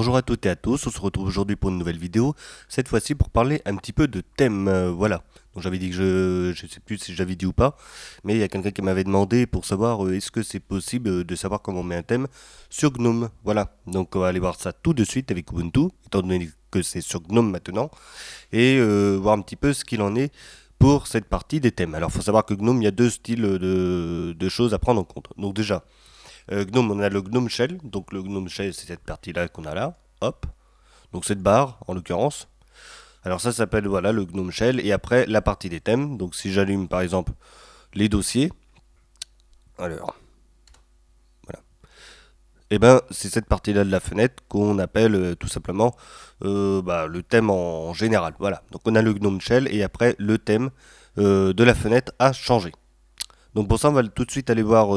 Bonjour à toutes et à tous, on se retrouve aujourd'hui pour une nouvelle vidéo, cette fois-ci pour parler un petit peu de thème, voilà. Donc j'avais dit que je sais plus si j'avais dit ou pas, mais il y a quelqu'un qui m'avait demandé pour savoir est-ce que c'est possible de savoir comment on met un thème sur GNOME, voilà. Donc on va aller voir ça tout de suite avec Ubuntu, étant donné que c'est sur GNOME maintenant, et voir un petit peu ce qu'il en est pour cette partie des thèmes. Alors il faut savoir que GNOME, il y a deux styles de choses à prendre en compte. Donc déjà, GNOME, on a le GNOME Shell. Donc le GNOME Shell, c'est cette partie-là qu'on a là. Hop. Donc cette barre, en l'occurrence. Alors ça s'appelle voilà le GNOME Shell. Et après, la partie des thèmes. Donc si j'allume par exemple les dossiers. Alors, voilà. Et ben c'est cette partie-là de la fenêtre qu'on appelle tout simplement le thème en général. Voilà. Donc on a le GNOME Shell et après le thème de la fenêtre a changé. Donc pour ça, on va tout de suite aller voir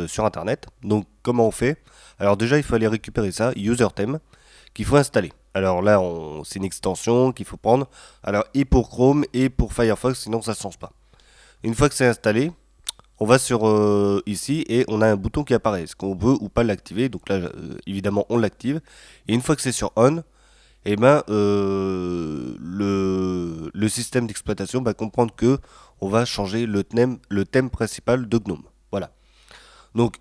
sur internet. Donc comment on fait? Alors déjà, il faut aller récupérer ça, user theme, qu'il faut installer. Alors là, c'est une extension qu'il faut prendre. Alors et pour Chrome et pour Firefox, sinon ça ne se lance pas. Une fois que c'est installé, on va sur ici et on a un bouton qui apparaît. Est-ce qu'on veut ou pas l'activer? Donc là, évidemment, on l'active. Et une fois que c'est sur on, eh ben, le système d'exploitation va comprendre que on va changer le thème principal de GNOME. Voilà. Donc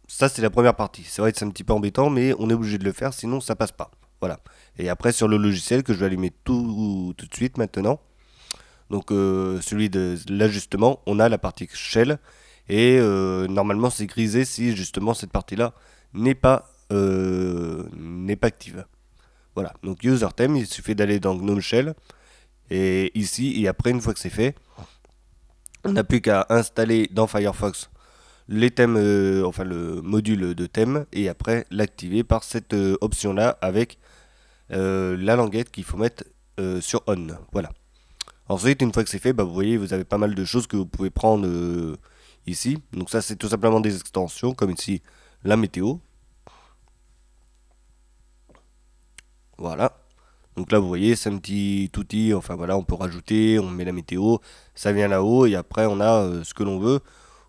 ça c'est la première partie. C'est vrai que c'est un petit peu embêtant, mais on est obligé de le faire, sinon ça passe pas. Voilà. Et après sur le logiciel que je vais allumer tout de suite maintenant. Donc celui de l'ajustement, on a la partie shell et normalement c'est grisé si justement cette partie-là n'est pas active. Voilà, donc user theme, il suffit d'aller dans GNOME Shell et ici, et après une fois que c'est fait, on n'a plus qu'à installer dans Firefox les thèmes, enfin le module de thème et après l'activer par cette option là avec la languette qu'il faut mettre sur on. Voilà. Ensuite, une fois que c'est fait, vous voyez, vous avez pas mal de choses que vous pouvez prendre ici. Donc ça, c'est tout simplement des extensions comme ici la météo. Voilà. Donc là, vous voyez, c'est un petit outil. Enfin voilà, on peut rajouter, on met la météo, ça vient là-haut et après on a ce que l'on veut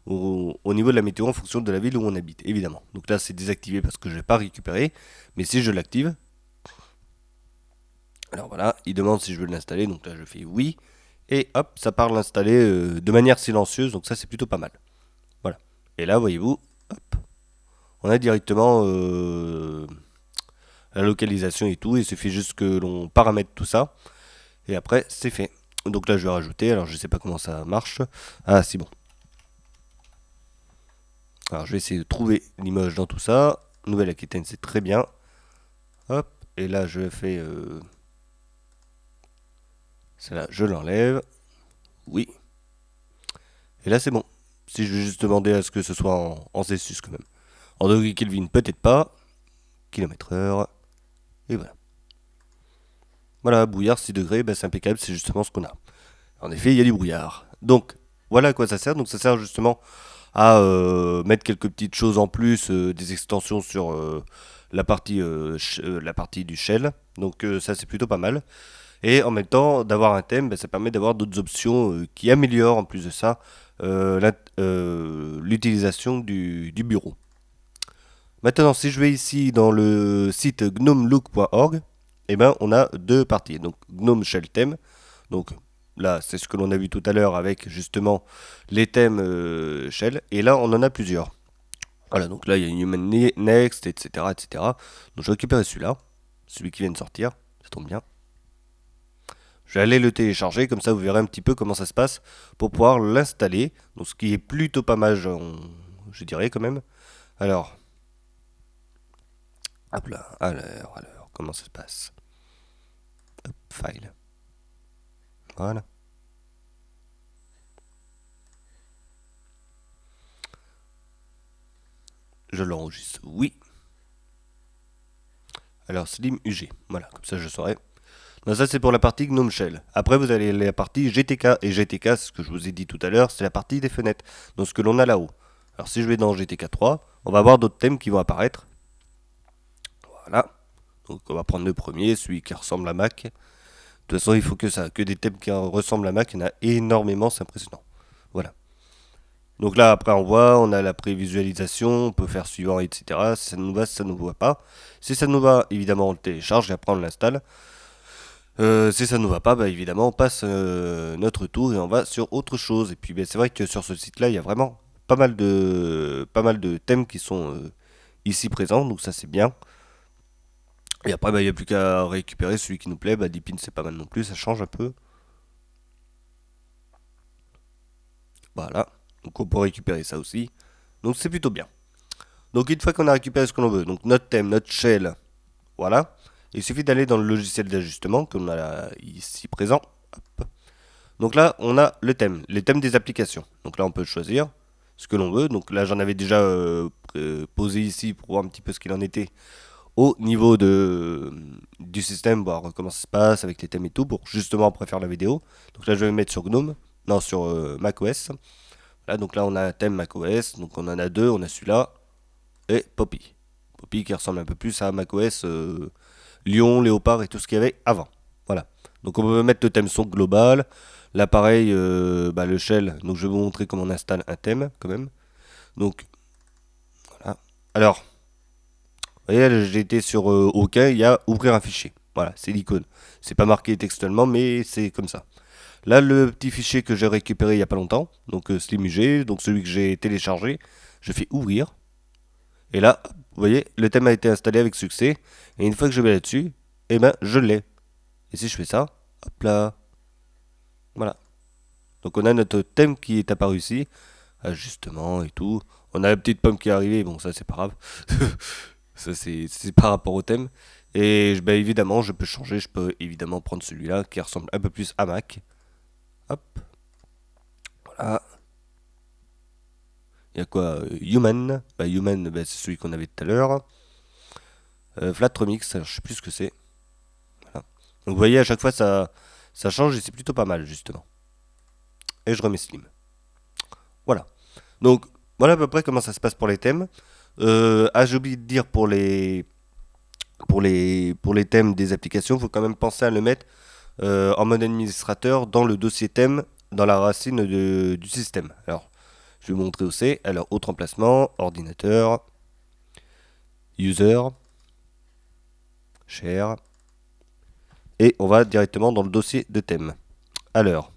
au niveau de la météo en fonction de la ville où on habite, évidemment. Donc là, c'est désactivé parce que je n'ai pas récupéré. Mais si je l'active, alors voilà, il demande si je veux l'installer. Donc là, je fais oui. Et hop, ça part l'installer de manière silencieuse. Donc ça, c'est plutôt pas mal. Voilà. Et là, voyez-vous, hop, on a directement la localisation et tout. Il suffit juste que l'on paramètre tout ça. Et après, c'est fait. Donc là, je vais rajouter. Alors, je sais pas comment ça marche. Ah, c'est bon. Alors, je vais essayer de trouver l'image dans tout ça. Nouvelle-Aquitaine, c'est très bien. Hop. Et là, je fais... celle-là, je l'enlève. Oui. Et là, c'est bon. Si je vais juste demander à ce que ce soit en Celsius quand même. En degrés Kelvin, peut-être pas. Kilomètre heure. Et voilà. Voilà, brouillard 6 degrés, c'est impeccable, c'est justement ce qu'on a. En effet, il y a du brouillard. Donc, voilà à quoi ça sert. Donc, ça sert justement à mettre quelques petites choses en plus, des extensions sur la partie du shell. Donc, ça, c'est plutôt pas mal. Et en même temps, d'avoir un thème, ça permet d'avoir d'autres options qui améliorent en plus de ça l'utilisation du bureau. Maintenant, si je vais ici dans le site gnomelook.org, eh ben, on a deux parties. Donc, Gnome Shell Theme. Donc, là, c'est ce que l'on a vu tout à l'heure avec justement les thèmes Shell. Et là, on en a plusieurs. Voilà, donc là, il y a Human Next, etc., etc. Donc, je vais récupérer celui-là, celui qui vient de sortir. Ça tombe bien. Je vais aller le télécharger, comme ça vous verrez un petit peu comment ça se passe pour pouvoir l'installer. Donc, ce qui est plutôt pas mal, je dirais quand même. Alors, hop là, alors, comment ça se passe? Hop, file. Voilà. Je l'enregistre, oui. Alors, Slim UG, voilà, comme ça je saurai. Donc ça c'est pour la partie GNOME Shell. Après vous avez la partie GTK, et GTK, c'est ce que je vous ai dit tout à l'heure, c'est la partie des fenêtres, donc ce que l'on a là-haut. Alors si je vais dans GTK 3, on va avoir d'autres thèmes qui vont apparaître. Voilà. Donc on va prendre le premier, celui qui ressemble à Mac. De toute façon, il faut que des thèmes qui ressemblent à Mac, il y en a énormément, c'est impressionnant. Voilà. Donc là, après, on voit, on a la prévisualisation, on peut faire suivant, etc. Si ça nous va, si ça ne nous va pas. Si ça nous va, évidemment, on le télécharge et après on l'installe. Si ça ne nous va pas, bah, évidemment, on passe notre tour et on va sur autre chose. Et puis, bah, c'est vrai que sur ce site-là, il y a vraiment pas mal de thèmes qui sont ici présents, donc ça c'est bien. Et après, bah, il n'y a plus qu'à récupérer celui qui nous plaît. Bah, Deepin, c'est pas mal non plus, ça change un peu. Voilà. Donc on peut récupérer ça aussi. Donc c'est plutôt bien. Donc une fois qu'on a récupéré ce que l'on veut, donc notre thème, notre shell, voilà. Il suffit d'aller dans le logiciel d'ajustement qu'on a là, ici présent. Hop. Donc là, on a le thème, les thèmes des applications. Donc là, on peut choisir ce que l'on veut. Donc là, j'en avais déjà posé ici pour voir un petit peu ce qu'il en était au niveau du système, voir comment ça se passe avec les thèmes et tout, pour justement après faire la vidéo. Donc là, je vais me mettre sur GNOME, non, sur macOS. Là, donc là, on a un thème macOS, donc on en a deux, on a celui-là et Poppy. Poppy qui ressemble un peu plus à macOS Lion, Léopard et tout ce qu'il y avait avant. Voilà. Donc on peut mettre le thème son global, l'appareil, bah, le shell. Donc je vais vous montrer comment on installe un thème quand même. Donc voilà. Alors, vous voyez, j'ai été sur OK, il y a ouvrir un fichier. Voilà, c'est l'icône. C'est pas marqué textuellement, mais c'est comme ça. Là, le petit fichier que j'ai récupéré il n'y a pas longtemps, donc SlimUG, donc celui que j'ai téléchargé, je fais ouvrir. Et là, vous voyez, le thème a été installé avec succès. Et une fois que je vais là-dessus, eh ben, je l'ai. Et si je fais ça, hop là, voilà. Donc on a notre thème qui est apparu ici, ajustement et tout. On a la petite pomme qui est arrivée, bon ça c'est pas grave. Ça c'est par rapport au thème. Et bah, évidemment, je peux changer, je peux évidemment prendre celui-là qui ressemble un peu plus à Mac. Hop, voilà. Il y a quoi Human. Bah, Human, bah, c'est celui qu'on avait tout à l'heure. Flat Remix, alors je sais plus ce que c'est. Voilà. Donc vous voyez, à chaque fois ça change et c'est plutôt pas mal justement. Et je remets Slim. Voilà. Donc voilà à peu près comment ça se passe pour les thèmes. J'ai oublié de dire pour les thèmes des applications, il faut quand même penser à le mettre en mode administrateur dans le dossier thème, dans la racine du système. Alors, je vais vous montrer où c'est. Alors, autre emplacement, ordinateur, user, share, et on va directement dans le dossier de thème. Alors,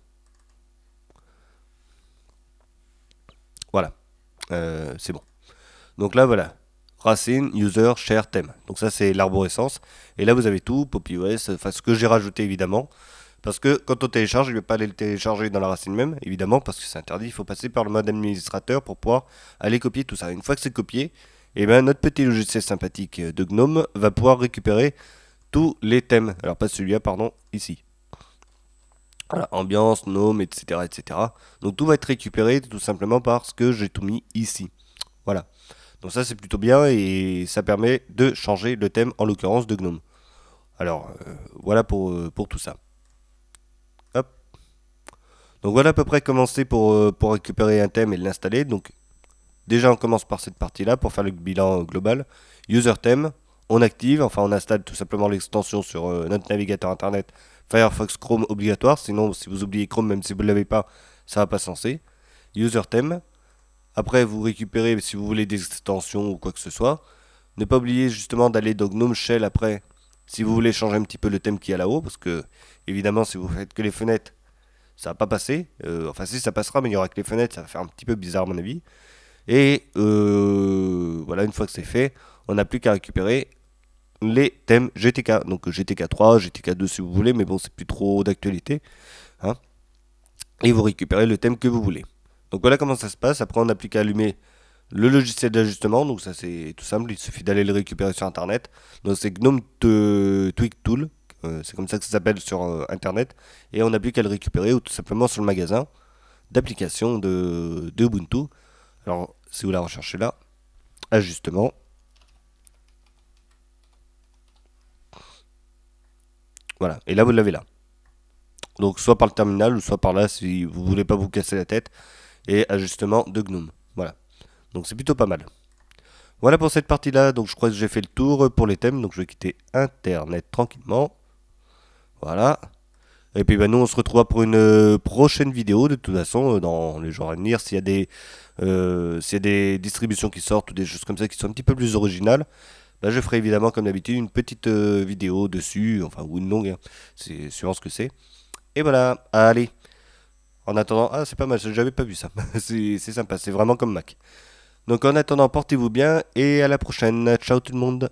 voilà, c'est bon. Donc là, voilà, racine, user, share, thème. Donc ça, c'est l'arborescence. Et là, vous avez tout, PoppyOS, enfin ce que j'ai rajouté évidemment. Parce que quand on télécharge, il ne va pas aller le télécharger dans la racine même, évidemment, parce que c'est interdit. Il faut passer par le mode administrateur pour pouvoir aller copier tout ça. Une fois que c'est copié, eh ben, notre petit logiciel sympathique de GNOME va pouvoir récupérer tous les thèmes. Alors pas celui-là, pardon, ici. Voilà, ambiance, gnome, etc., etc. Donc tout va être récupéré tout simplement parce que j'ai tout mis ici. Voilà. Donc ça c'est plutôt bien et ça permet de changer le thème en l'occurrence de GNOME. Alors voilà pour tout ça. Hop. Donc voilà à peu près comment c'est pour récupérer un thème et l'installer. Donc déjà on commence par cette partie-là pour faire le bilan global. User theme, on active, enfin on installe tout simplement l'extension sur notre navigateur internet Firefox Chrome obligatoire. Sinon si vous oubliez Chrome, même si vous ne l'avez pas, ça va pas censé. User theme. Après vous récupérez si vous voulez des extensions ou quoi que ce soit. Ne pas oublier justement d'aller dans GNOME Shell après si vous voulez changer un petit peu le thème qui est là-haut. Parce que évidemment si vous faites que les fenêtres, ça va pas passer. Enfin si ça passera, mais il y aura que les fenêtres, ça va faire un petit peu bizarre à mon avis. Et voilà, une fois que c'est fait, on n'a plus qu'à récupérer les thèmes GTK. Donc GTK 3, GTK 2 si vous voulez, mais bon c'est plus trop d'actualité. Hein. Et vous récupérez le thème que vous voulez. Donc voilà comment ça se passe. Après on n'a plus qu'à allumer le logiciel d'ajustement. Donc ça c'est tout simple, il suffit d'aller le récupérer sur internet. Donc c'est GNOME Tweak Tool. C'est comme ça que ça s'appelle sur internet. Et on n'a plus qu'à le récupérer ou tout simplement sur le magasin d'applications de Ubuntu. Alors, si vous la recherchez là, ajustement. Voilà, et là vous l'avez là. Donc soit par le terminal ou soit par là si vous voulez pas vous casser la tête. Et ajustement de GNOME. Voilà. Donc c'est plutôt pas mal. Voilà pour cette partie-là. Donc je crois que j'ai fait le tour pour les thèmes. Donc je vais quitter Internet tranquillement. Voilà. Et puis bah, nous on se retrouvera pour une prochaine vidéo de toute façon dans les jours à venir. S'il y a des distributions qui sortent ou des choses comme ça qui sont un petit peu plus originales, bah, je ferai évidemment comme d'habitude une petite vidéo dessus, enfin ou une longue, hein. C'est suivant ce que c'est. Et voilà, allez. En attendant, ah c'est pas mal, j'avais pas vu ça. C'est sympa, c'est vraiment comme Mac. Donc en attendant, portez-vous bien et à la prochaine. Ciao tout le monde.